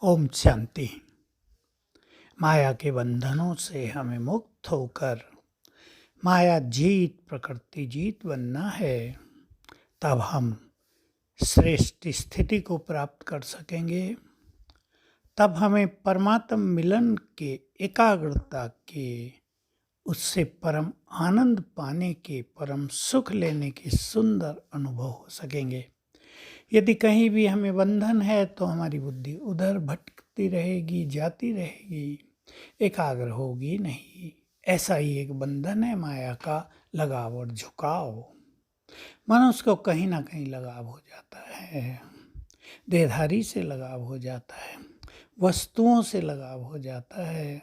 ओम शांति। माया के बंधनों से हमें मुक्त होकर माया जीत प्रकृति जीत बनना है, तब हम श्रेष्ठ स्थिति को प्राप्त कर सकेंगे। तब हमें परमात्म मिलन के एकाग्रता के उससे परम आनंद पाने के, परम सुख लेने के सुंदर अनुभव हो सकेंगे। यदि कहीं भी हमें बंधन है तो हमारी बुद्धि उधर भटकती रहेगी, जाती रहेगी, एकाग्र होगी नहीं। ऐसा ही एक बंधन है माया का, लगाव और झुकाव। मनुष्य को कहीं ना कहीं लगाव हो जाता है, देहधारी से लगाव हो जाता है, वस्तुओं से लगाव हो जाता है।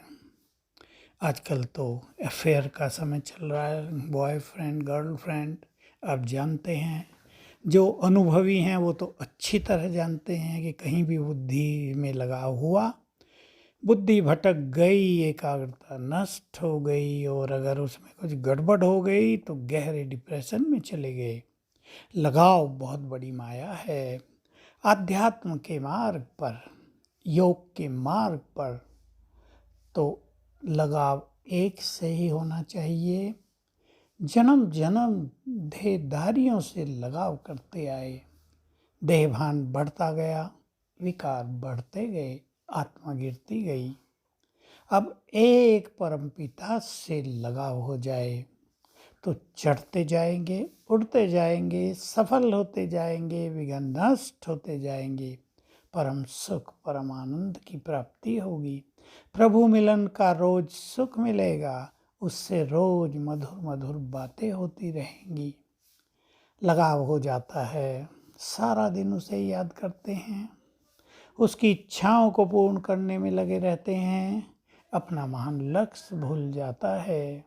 आजकल तो अफेयर का समय चल रहा है, बॉयफ्रेंड गर्लफ्रेंड। आप जानते हैं, जो अनुभवी हैं वो तो अच्छी तरह जानते हैं कि कहीं भी बुद्धि में लगाव हुआ, बुद्धि भटक गई, एकाग्रता नष्ट हो गई, और अगर उसमें कुछ गड़बड़ हो गई तो गहरे डिप्रेशन में चले गए। लगाव बहुत बड़ी माया है। आध्यात्म के मार्ग पर, योग के मार्ग पर तो लगाव एक से ही होना चाहिए। जन्म जन्म देहधारियों से लगाव करते आए, देहभान बढ़ता गया, विकार बढ़ते गए, आत्मा गिरती गई। अब एक परमपिता से लगाव हो जाए तो चढ़ते जाएंगे, उड़ते जाएंगे, सफल होते जाएंगे, विघ्न नष्ट होते जाएंगे, परम सुख परम आनंद की प्राप्ति होगी। प्रभु मिलन का रोज सुख मिलेगा, उससे रोज मधुर मधुर बातें होती रहेंगी। लगाव हो जाता है, सारा दिन उसे याद करते हैं, उसकी इच्छाओं को पूर्ण करने में लगे रहते हैं, अपना महान लक्ष्य भूल जाता है,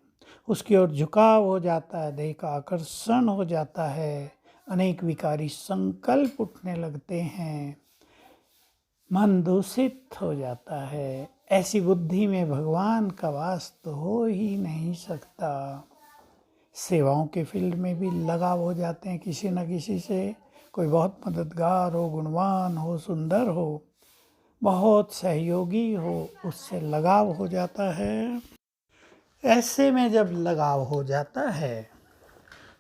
उसकी ओर झुकाव हो जाता है, देह का आकर्षण हो जाता है, अनेक विकारी संकल्प उठने लगते हैं, मन दूषित हो जाता है। ऐसी बुद्धि में भगवान का वास तो हो ही नहीं सकता। सेवाओं के फील्ड में भी लगाव हो जाते हैं किसी न किसी से। कोई बहुत मददगार हो, गुणवान हो, सुंदर हो, बहुत सहयोगी हो, उससे लगाव हो जाता है। ऐसे में जब लगाव हो जाता है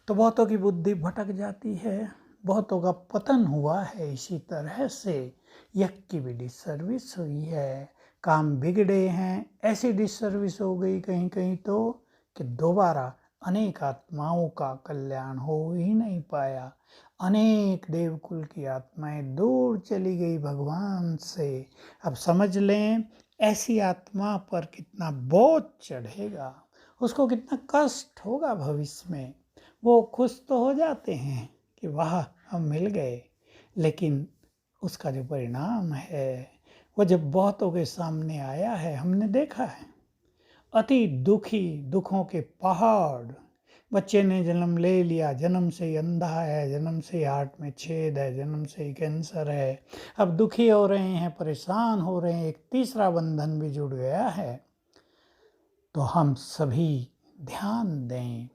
तो बहुतों की बुद्धि भटक जाती है, बहुतों का पतन हुआ है। इसी तरह से यज्ञ की भी डिसर्विस हुई है, काम बिगड़े हैं, ऐसी डिसर्विस हो गई कहीं कहीं तो कि दोबारा अनेक आत्माओं का कल्याण हो ही नहीं पाया। अनेक देवकुल की आत्माएं दूर चली गई भगवान से। अब समझ लें, ऐसी आत्मा पर कितना बोझ चढ़ेगा, उसको कितना कष्ट होगा भविष्य में। वो खुश तो हो जाते हैं कि वाह हम मिल गए, लेकिन उसका जो परिणाम है वो जब बहुतों के सामने आया है, हमने देखा है, अति दुखी, दुखों के पहाड़। बच्चे ने जन्म ले लिया, जन्म से ही अंधा है, जन्म से ही हार्ट में छेद है, जन्म से ही कैंसर है, अब दुखी हो रहे हैं, परेशान हो रहे हैं, एक तीसरा बंधन भी जुड़ गया है। तो हम सभी ध्यान दें,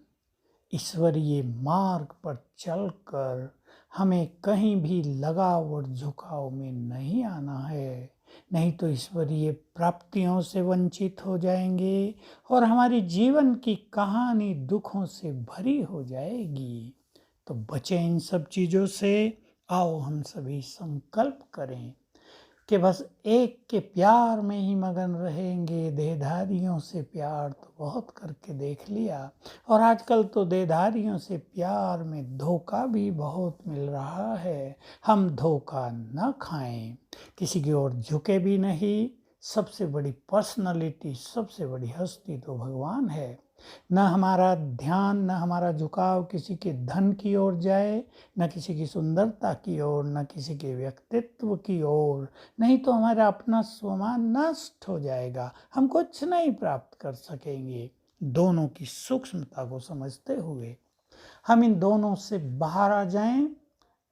ईश्वरीय मार्ग पर चलकर हमें कहीं भी लगाव और झुकाव में नहीं आना है, नहीं तो ईश्वरीय प्राप्तियों से वंचित हो जाएंगे और हमारी जीवन की कहानी दुखों से भरी हो जाएगी। तो बचें इन सब चीज़ों से। आओ हम सभी संकल्प करें कि बस एक के प्यार में ही मगन रहेंगे। देहधारियों से प्यार तो बहुत करके देख लिया, और आजकल तो देहधारियों से प्यार में धोखा भी बहुत मिल रहा है। हम धोखा न खाएं, किसी की ओर झुके भी नहीं। सबसे बड़ी पर्सनालिटी, सबसे बड़ी हस्ती तो भगवान है। न हमारा ध्यान, न हमारा झुकाव किसी के धन की ओर जाए, न किसी की सुंदरता की ओर, न किसी के व्यक्तित्व की ओर, नहीं तो हमारा अपना स्वमान नष्ट हो जाएगा, हम कुछ नहीं प्राप्त कर सकेंगे। दोनों की सूक्ष्मता को समझते हुए हम इन दोनों से बाहर आ जाएं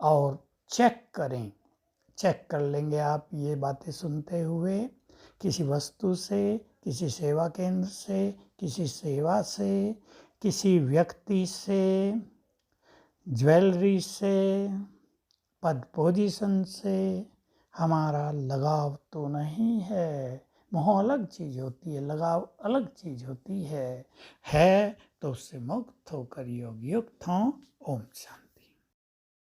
और चेक करें। चेक कर लेंगे आप ये बातें सुनते हुए, किसी वस्तु से, किसी सेवा केंद्र से, किसी सेवा से, किसी व्यक्ति से, ज्वेलरी से, पद पोजीशन से, हमारा लगाव तो नहीं है। मोह अलग चीज होती है, लगाव अलग चीज होती है तो उससे मुक्त होकर योग युक्त हों। ओम शांति।